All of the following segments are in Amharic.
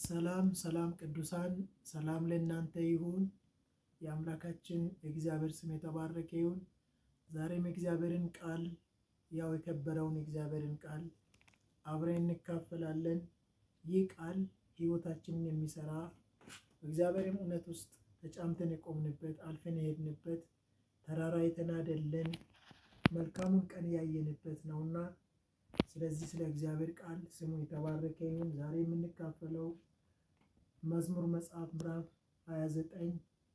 ሰላም ሰላም ቅዱሳን ሰላም ለእናንተ ይሁን። የአምላካችን የእግዚአብሔር ስም የተባረከ ይሁን። ዛሬም የእግዚአብሔርን ቃል የከበረውን የእግዚአብሔርን ቃል አብረን እንካፈላለን። ይህ ቃል ሕይወታችንን የሚሰራ በእግዚአብሔርም እውነት ውስጥ ተጫምተን የቆምንበት አልፈን የሄድንበት ተራራ የተናደልን መልካሙን ቀን ያየንበት ነውና ስለዚህ ስለ እግዚአብሔር ቃል ስሙ የተባረከ ይሁን። ዛሬ የምንካፈለው መዝሙር መጽሐፍ ምዕራፍ 29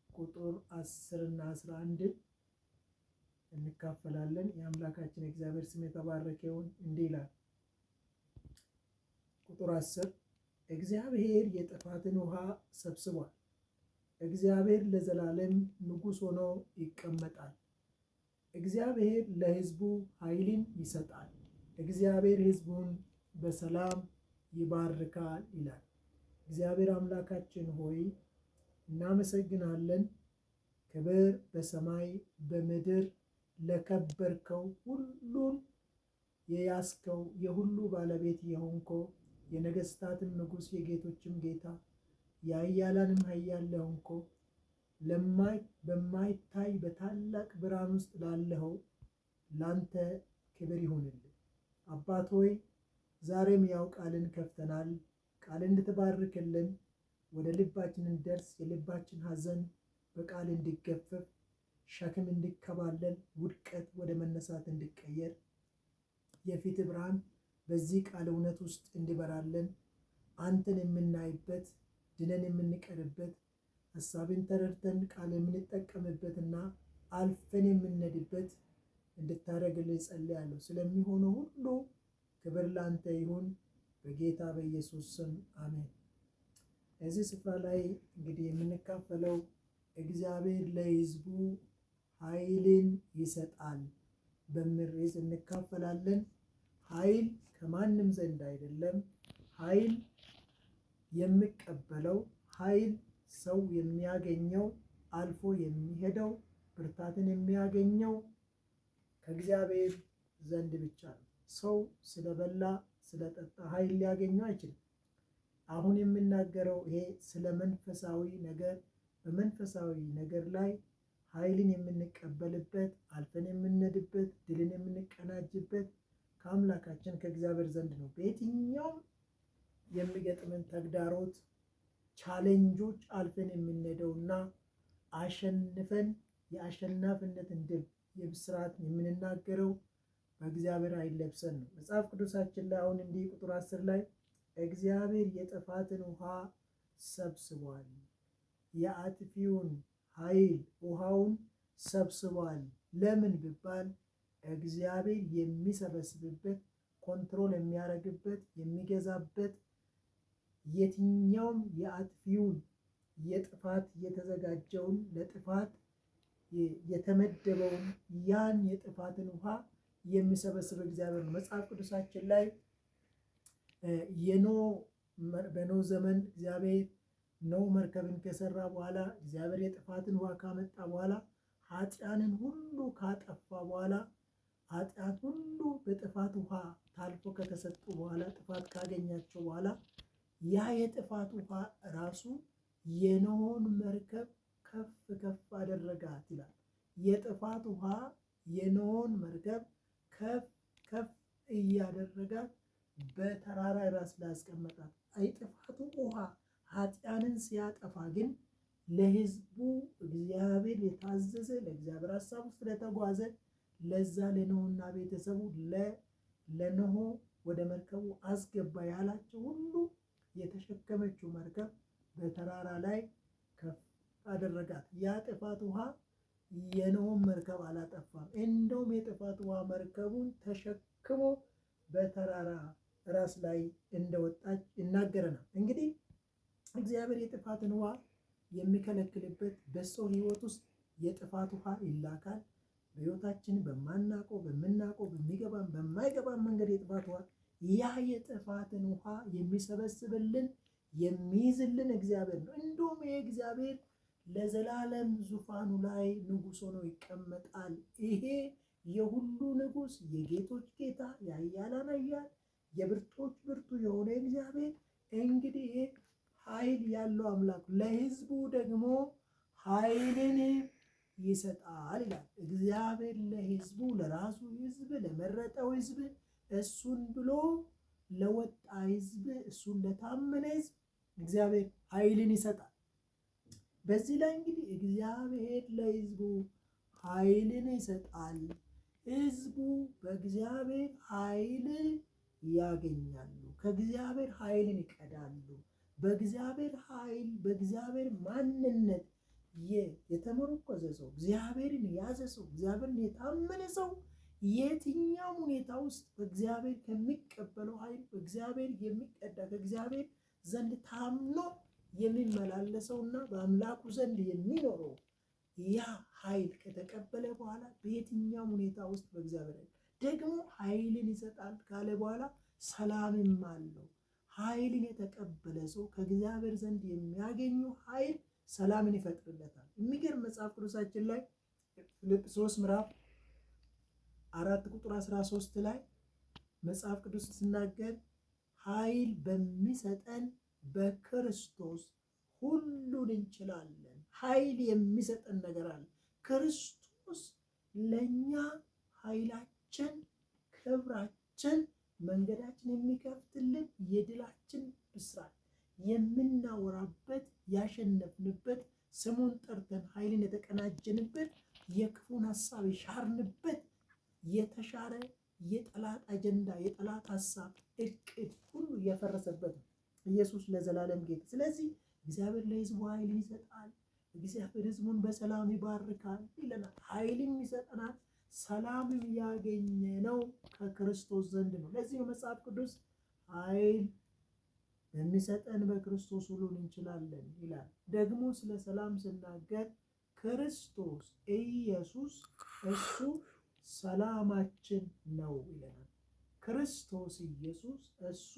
ቁጥር 10 እና 11 እንካፈላለን። የአምላካችን እግዚአብሔር ስም የተባረከ ይሁን። እንዲህ ይላል ቁጥር 10 እግዚአብሔር የጥፋትን ውሃ ሰብስቧል። እግዚአብሔር ለዘላለም ንጉሥ ሆኖ ይቀመጣል። እግዚአብሔር ለሕዝቡ ኃይልን ይሰጣል። እግዚአብሔር ሕዝቡን በሰላም ይባርካል ይላል። እግዚአብሔር አምላካችን ሆይ እናመሰግናለን። ክብር በሰማይ በምድር ለከበርከው፣ ሁሉን የያዝከው፣ የሁሉ ባለቤት የሆንከው፣ የነገስታትም ንጉሥ የጌቶችም ጌታ፣ የኃያላንም ኃያል ለሆንከው፣ በማይታይ በታላቅ ብርሃን ውስጥ ላለኸው ላንተ ክብር ይሁንልን። አባት ሆይ ዛሬም ያው ቃልን ከፍተናል። ቃል እንድትባርክልን ወደ ልባችን እንደርስ፣ የልባችን ሐዘን በቃል እንዲገፈፍ፣ ሸክም እንዲከባለል፣ ውድቀት ወደ መነሳት እንዲቀየር፣ የፊት ብርሃን በዚህ ቃል እውነት ውስጥ እንዲበራልን፣ አንተን የምናይበት፣ ድነን የምንቀርበት፣ ሐሳብን ተረድተን ቃል የምንጠቀምበትና አልፈን የምንሄድበት እንድታደርግልኝ ጸልያለሁ። ስለሚሆነው ሁሉ ክብር ላንተ ይሁን፣ በጌታ በኢየሱስ ስም አሜን። እዚህ ስፍራ ላይ እንግዲህ የምንካፈለው እግዚአብሔር ለሕዝቡ ኃይልን ይሰጣል በሚል ርዕስ እንካፈላለን። ኃይል ከማንም ዘንድ አይደለም። ኃይል የሚቀበለው፣ ኃይል ሰው የሚያገኘው፣ አልፎ የሚሄደው፣ ብርታትን የሚያገኘው ከእግዚአብሔር ዘንድ ብቻ ነው። ሰው ስለበላ ስለጠጣ ኃይል ሊያገኘው አይችልም። አሁን የምናገረው ይሄ ስለ መንፈሳዊ ነገር፣ በመንፈሳዊ ነገር ላይ ኃይልን የምንቀበልበት፣ አልፈን የምንሄድበት፣ ድልን የምንቀናጅበት ከአምላካችን ከእግዚአብሔር ዘንድ ነው። በየትኛውም የሚገጥመን ተግዳሮት፣ ቻሌንጆች አልፈን የምንሄደውና አሸንፈን የአሸናፊነት የብስራት የምንናገረው በእግዚአብሔር ኃይል ለብሰን ነው። መጽሐፍ ቅዱሳችን ላይ አሁን እንዲህ ቁጥር 10 ላይ እግዚአብሔር የጥፋትን ውሃ ሰብስቧል፣ የአጥፊውን ኃይል ውሃውን ሰብስቧል። ለምን ቢባል እግዚአብሔር የሚሰበስብበት፣ ኮንትሮል የሚያደርግበት፣ የሚገዛበት የትኛውም የአጥፊውን የጥፋት የተዘጋጀውን ለጥፋት የተመደበውን ያን የጥፋትን ውሃ የሚሰበስብ እግዚአብሔር ነው። መጽሐፍ ቅዱሳችን ላይ በኖህ ዘመን እግዚአብሔር ኖህ መርከብን ከሰራ በኋላ፣ እግዚአብሔር የጥፋትን ውሃ ካመጣ በኋላ፣ ኃጢአንን ሁሉ ካጠፋ በኋላ፣ ኃጢአት ሁሉ በጥፋት ውሃ ታልፎ ከተሰጡ በኋላ፣ ጥፋት ካገኛቸው በኋላ ያ የጥፋት ውሃ ራሱ የኖህን መርከብ ከፍ ከፍ አደረጋት ይላል። የጥፋት ውሃ የኖህን መርከብ ከፍ ከፍ እያደረጋት በተራራ ራስ ላይ አስቀመጣት። የጥፋቱ ውሃ ኃጢአንን ሲያጠፋ ግን ለሕዝቡ እግዚአብሔር የታዘዘ፣ ለእግዚአብሔር ሐሳብ ውስጥ ለተጓዘ ለዛ ለኖህና ቤተሰቡ ለኖህ ወደ መርከቡ አስገባ ያላቸው ሁሉ የተሸከመችው መርከብ በተራራ ላይ ከፍ አደረጋት። ያ ጥፋት ውሃ የኖህን መርከብ አላጠፋም። እንደውም የጥፋት ውሃ መርከቡን ተሸክሞ በተራራ ራስ ላይ እንደወጣች ይናገረናል። እንግዲህ እግዚአብሔር የጥፋትን ውሃ የሚከለክልበት በሰው ሕይወት ውስጥ የጥፋት ውሃ ይላካል። በሕይወታችን በማናውቀው በምናውቀው በሚገባን በማይገባን መንገድ የጥፋት ውሃ ያ የጥፋትን ውሃ የሚሰበስብልን የሚይዝልን እግዚአብሔር ነው። እንደውም ይሄ እግዚአብሔር ለዘላለም ዙፋኑ ላይ ንጉሥ ሆኖ ይቀመጣል። ይሄ የሁሉ ንጉሥ፣ የጌቶች ጌታ፣ የኃያላን ኃያል፣ የብርቶች ብርቱ የሆነ እግዚአብሔር እንግዲህ ኃይል ያለው አምላክ ለሕዝቡ ደግሞ ኃይልን ይሰጣል ይላል። እግዚአብሔር ለሕዝቡ ለራሱ ሕዝብ ለመረጠው ሕዝብ እሱን ብሎ ለወጣ ሕዝብ እሱን ለታመነ ሕዝብ እግዚአብሔር ኃይልን ይሰጣል። በዚህ ላይ እንግዲህ እግዚአብሔር ለሕዝቡ ኃይልን ይሰጣል። ሕዝቡ በእግዚአብሔር ኃይል ያገኛሉ። ከእግዚአብሔር ኃይልን ይቀዳሉ። በእግዚአብሔር ኃይል በእግዚአብሔር ማንነት የተመረኮዘ ሰው፣ እግዚአብሔርን የያዘ ሰው፣ እግዚአብሔርን የታመነ ሰው የትኛውም ሁኔታ ውስጥ በእግዚአብሔር ከሚቀበለው ኃይል በእግዚአብሔር የሚቀዳ ከእግዚአብሔር ዘንድ ታምኖ የሚመላለሰውና በአምላኩ ዘንድ የሚኖረው ያ ኃይል ከተቀበለ በኋላ በየትኛውም ሁኔታ ውስጥ በእግዚአብሔር ደግሞ ኃይልን ይሰጣል ካለ በኋላ ሰላምም አለው። ኃይልን የተቀበለ ሰው ከእግዚአብሔር ዘንድ የሚያገኘው ኃይል ሰላምን ይፈጥርለታል። የሚገርም መጽሐፍ ቅዱሳችን ላይ ፊልጵስዩስ ምዕራፍ 4:13 ላይ መጽሐፍ ቅዱስ ሲናገር ኃይል በሚሰጠን በክርስቶስ ሁሉን እንችላለን። ኃይል የሚሰጠን ነገር አለ። ክርስቶስ ለእኛ ኃይላችን፣ ክብራችን፣ መንገዳችን የሚከፍትልን የድላችን ብስራት የምናወራበት ያሸነፍንበት ስሙን ጠርተን ኃይልን የተቀናጀንበት የክፉን ሐሳብ የሻርንበት የተሻረ የጠላት አጀንዳ የጠላት ሐሳብ እቅድ ሁሉ የፈረሰበት ነው። ኢየሱስ ለዘላለም ጌታ። ስለዚህ እግዚአብሔር ለሕዝቡ ኃይልን ይሰጣል። እግዚአብሔር ሕዝቡን በሰላም ይባርካል ይለናል። ኃይልም ይሰጠናል። ሰላምም ያገኘ ነው ከክርስቶስ ዘንድ ነው። ለዚህ ነው መጽሐፍ ቅዱስ ኃይል የሚሰጠን በክርስቶስ ሁሉን እንችላለን ይላል። ደግሞ ስለ ሰላም ስናገር ክርስቶስ ኢየሱስ እሱ ሰላማችን ነው ይለናል። ክርስቶስ ኢየሱስ እሱ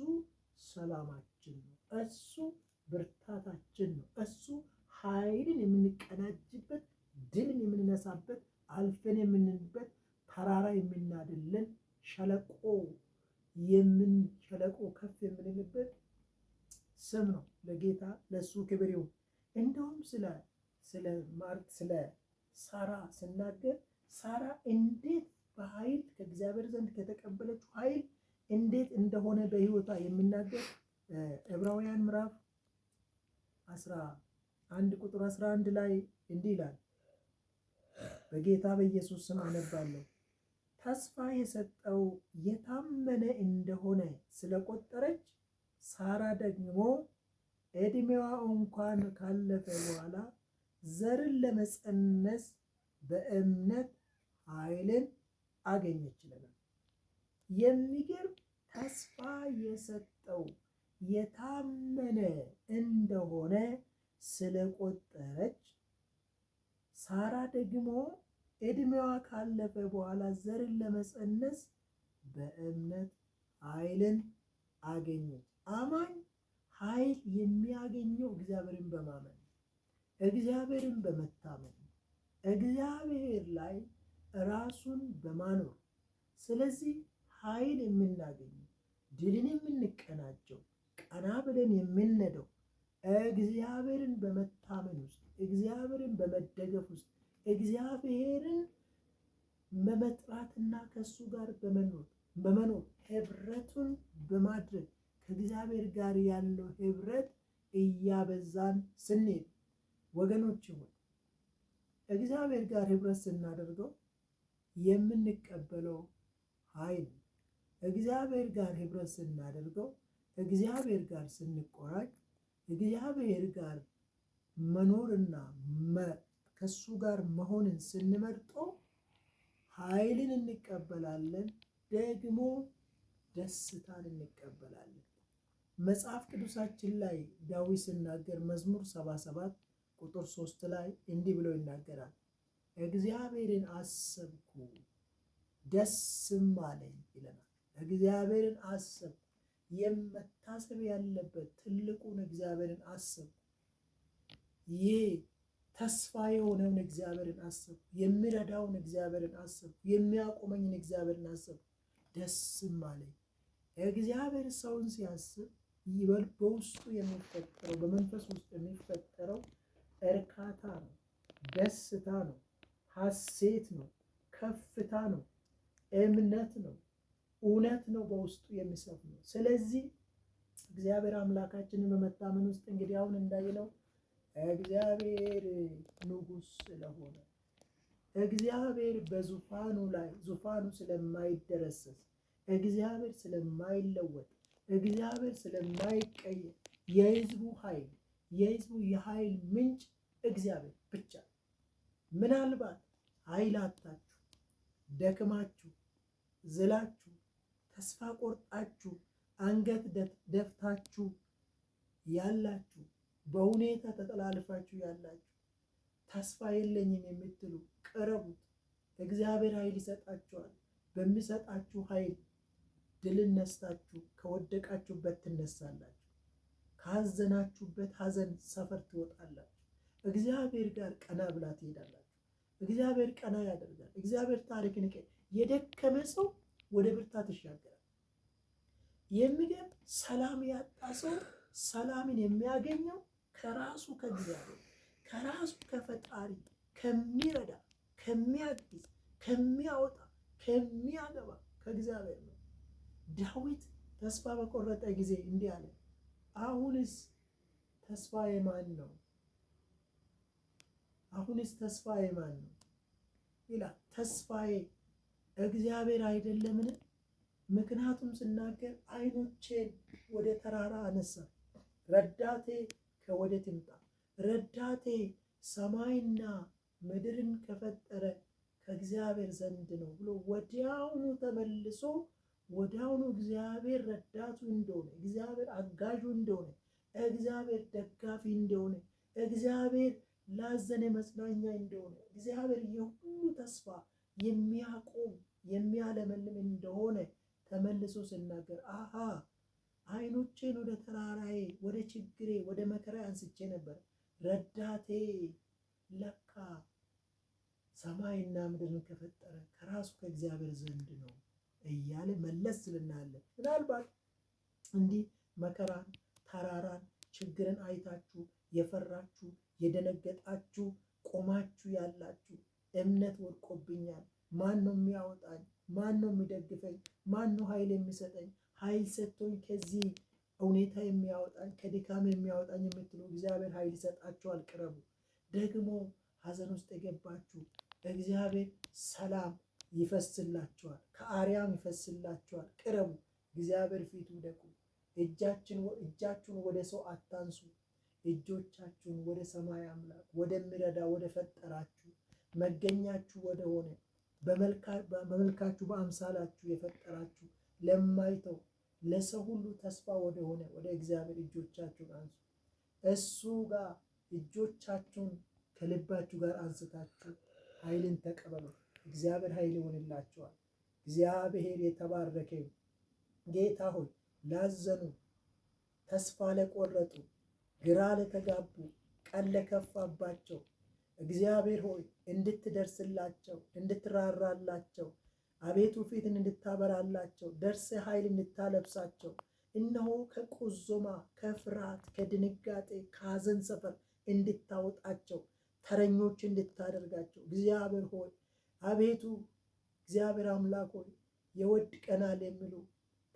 ሰላማችን ነው። እሱ ብርታታችን ነው። እሱ ኃይልን የምንቀናጅበት፣ ድልን የምንነሳበት፣ አልፈን የምንንበት፣ ተራራ የምናድልን፣ ሸለቆ ከፍ የምንልበት ስም ነው። ለጌታ ለእሱ ክብር ይሁን። እንደውም ስለ ሳራ ስናገር ሳራ እንዴት በኃይል ከእግዚአብሔር ዘንድ ከተቀበለችው ኃይል እንዴት እንደሆነ በሕይወቷ የሚናገር ዕብራውያን ምዕራፍ 11 ላይ እንዲህ ይላል። በጌታ በኢየሱስ ስም አነባለሁ። ተስፋ የሰጠው የታመነ እንደሆነ ስለቆጠረች ሳራ ደግሞ ዕድሜዋ እንኳን ካለፈ በኋላ ዘርን ለመጸነስ በእምነት ኃይልን አገኘች ይለናል። የሚገርም ተስፋ የሰጠው የታመነ እንደሆነ ስለቆጠረች ሳራ ደግሞ ዕድሜዋ ካለፈ በኋላ ዘርን ለመጸነስ በእምነት ኃይልን አገኘች። አማኝ ኃይል የሚያገኘው እግዚአብሔርን በማመን እግዚአብሔርን በመታመን እግዚአብሔር ላይ ራሱን በማኖር ስለዚህ ኃይል የምናገኘው ድልን የምንቀናጀው ቀና ብለን የምንነደው እግዚአብሔርን በመታመን ውስጥ እግዚአብሔርን በመደገፍ ውስጥ እግዚአብሔርን በመጥራትና ከእሱ ጋር በመኖር ህብረቱን በማድረግ ከእግዚአብሔር ጋር ያለው ህብረት እያበዛን ስንሄድ ወገኖች ሆይ እግዚአብሔር ጋር ህብረት ስናደርገው የምንቀበለው ኃይል እግዚአብሔር ጋር ህብረት ስናደርገው እግዚአብሔር ጋር ስንቆራጭ እግዚአብሔር ጋር መኖርና ከሱ ጋር መሆንን ስንመርጠው ኃይልን እንቀበላለን፣ ደግሞ ደስታን እንቀበላለን። መጽሐፍ ቅዱሳችን ላይ ዳዊት ሲናገር መዝሙር 77 ቁጥር 3 ላይ እንዲህ ብሎ ይናገራል። እግዚአብሔርን አሰብኩ ደስም አለኝ ይለናል። እግዚአብሔርን አሰብኩ፣ የመታሰብ ያለበት ትልቁን እግዚአብሔርን አሰብኩ። ይህ ተስፋ የሆነውን እግዚአብሔርን አሰብኩ፣ የሚረዳውን እግዚአብሔርን አሰብኩ፣ የሚያቆመኝን እግዚአብሔርን አሰብኩ፣ ደስም አለኝ። እግዚአብሔር ሰውን ሲያስብ በውስጡ የሚፈጠረው በመንፈስ ውስጥ የሚፈጠረው እርካታ ነው፣ ደስታ ነው፣ ሐሴት ነው፣ ከፍታ ነው፣ እምነት ነው፣ እውነት ነው በውስጡ የሚሰፍነው። ስለዚህ እግዚአብሔር አምላካችንን በመታመን ውስጥ እንግዲህ አሁን እንዳየነው እግዚአብሔር ንጉሥ ስለሆነ እግዚአብሔር በዙፋኑ ላይ ዙፋኑ ስለማይደረሰስ እግዚአብሔር ስለማይለወጥ እግዚአብሔር ስለማይቀየር የሕዝቡ ኃይል የሕዝቡ የኃይል ምንጭ እግዚአብሔር ብቻ። ምናልባት ኃይል አጥታችሁ ደክማችሁ ዝላችሁ ተስፋ ቆርጣችሁ አንገት ደፍታችሁ ያላችሁ በሁኔታ ተጠላልፋችሁ ያላችሁ ተስፋ የለኝም የምትሉ ቅረቡት። እግዚአብሔር ኃይል ይሰጣችኋል። በሚሰጣችሁ ኃይል ድልን ነስታችሁ ከወደቃችሁበት ትነሳላችሁ። ካዘናችሁበት ሐዘን ሰፈር ትወጣላችሁ። እግዚአብሔር ጋር ቀና ብላ ትሄዳላችሁ። እግዚአብሔር ቀና ያደርጋል። እግዚአብሔር ታሪክን የደከመ ሰው ወደ ብርታት ይሻገራል። የሚገርም ሰላም ያጣ ሰው ሰላምን የሚያገኘው ከራሱ ከእግዚአብሔር ከራሱ ከፈጣሪ ከሚረዳ ከሚያግዝ ከሚያወጣ ከሚያገባ ከእግዚአብሔር ነው። ዳዊት ተስፋ በቆረጠ ጊዜ እንዲህ አለ፣ አሁንስ ተስፋዬ ማን ነው? አሁንስ ተስፋዬ ማን ነው ይላል። ተስፋዬ እግዚአብሔር አይደለምን? ምክንያቱም ስናገር ዓይኖቼን ወደ ተራራ አነሳ፣ ረዳቴ ከወዴት ይምጣ? ረዳቴ ሰማይና ምድርን ከፈጠረ ከእግዚአብሔር ዘንድ ነው ብሎ ወዲያውኑ ተመልሶ ወዲያውኑ እግዚአብሔር ረዳቱ እንደሆነ፣ እግዚአብሔር አጋዡ እንደሆነ፣ እግዚአብሔር ደጋፊ እንደሆነ፣ እግዚአብሔር ላዘነ መጽናኛ እንደሆነ፣ እግዚአብሔር የሁሉ ተስፋ የሚያቆም የሚያለመልም እንደሆነ ተመልሶ ስናገር አሃ ዓይኖቼን ወደ ተራራዬ ወደ ችግሬ ወደ መከራ አንስቼ ነበር፣ ረዳቴ ለካ ሰማይና ምድርን ከፈጠረ ከራሱ ከእግዚአብሔር ዘንድ ነው እያለ መለስ ስልናለን። ምናልባት እንዲህ መከራን፣ ተራራን፣ ችግርን አይታችሁ የፈራችሁ የደነገጣችሁ ቆማችሁ ያላችሁ እምነት ወድቆብኛል፣ ማን ነው የሚያወጣኝ? ማን ነው የሚደግፈኝ? ማን ነው ኃይል የሚሰጠኝ? ኃይል ሰጥቶኝ ከዚህ ሁኔታ የሚያወጣኝ ከድካም የሚያወጣኝ የምትሉ እግዚአብሔር ኃይል ይሰጣችኋል። ቅረቡ። ደግሞ ሐዘን ውስጥ የገባችሁ እግዚአብሔር ሰላም ይፈስላችኋል፣ ከአርያም ይፈስላችኋል። ቅረቡ። እግዚአብሔር ፊት ውደቁ። እጃችሁን ወደ ሰው አታንሱ። እጆቻችሁን ወደ ሰማይ አምላክ ወደሚረዳ ወደ ፈጠራችሁ መገኛችሁ ወደ ሆነ በመልካችሁ በአምሳላችሁ የፈጠራችሁ ለማይተው ለሰው ሁሉ ተስፋ ወደ ሆነ ወደ እግዚአብሔር እጆቻችሁን አንሱ። እሱ ጋር እጆቻችሁን ከልባችሁ ጋር አንስታችሁ ኃይልን ተቀበሉ። እግዚአብሔር ኃይል ይሆንላችኋል። እግዚአብሔር የተባረከ ጌታ ሆይ ላዘኑ፣ ተስፋ ለቆረጡ፣ ግራ ለተጋቡ፣ ቀን ለከፋባቸው እግዚአብሔር ሆይ እንድትደርስላቸው እንድትራራላቸው አቤቱ ፊትን እንድታበራላቸው ደርሰ ኃይል እንድታለብሳቸው እነሆ ከቁዞማ ከፍርሃት ከድንጋጤ ከሐዘን ሰፈር እንድታወጣቸው ተረኞች እንድታደርጋቸው እግዚአብሔር ሆይ አቤቱ እግዚአብሔር አምላክ ሆይ የወድቀናል የሚሉ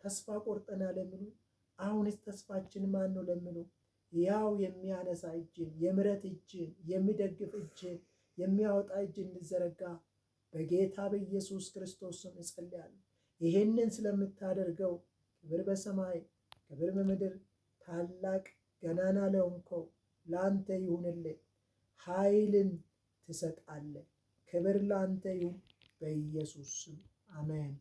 ተስፋ ቆርጠናል የሚሉ አሁንስ ተስፋችን ማን ነው ለሚሉ ያው የሚያነሳ እጅን የምሕረት እጅን የሚደግፍ እጅን የሚያወጣ እጅ እንዲዘረጋ በጌታ በኢየሱስ ክርስቶስ ስም እጸልያለሁ። ይሄንን ስለምታደርገው ክብር በሰማይ ክብር በምድር ታላቅ ገናና ለሆንከው ለአንተ ይሁንልህ። ኃይልን ትሰጣለህ። ክብር ለአንተ ይሁን በኢየሱስ ስም አሜን።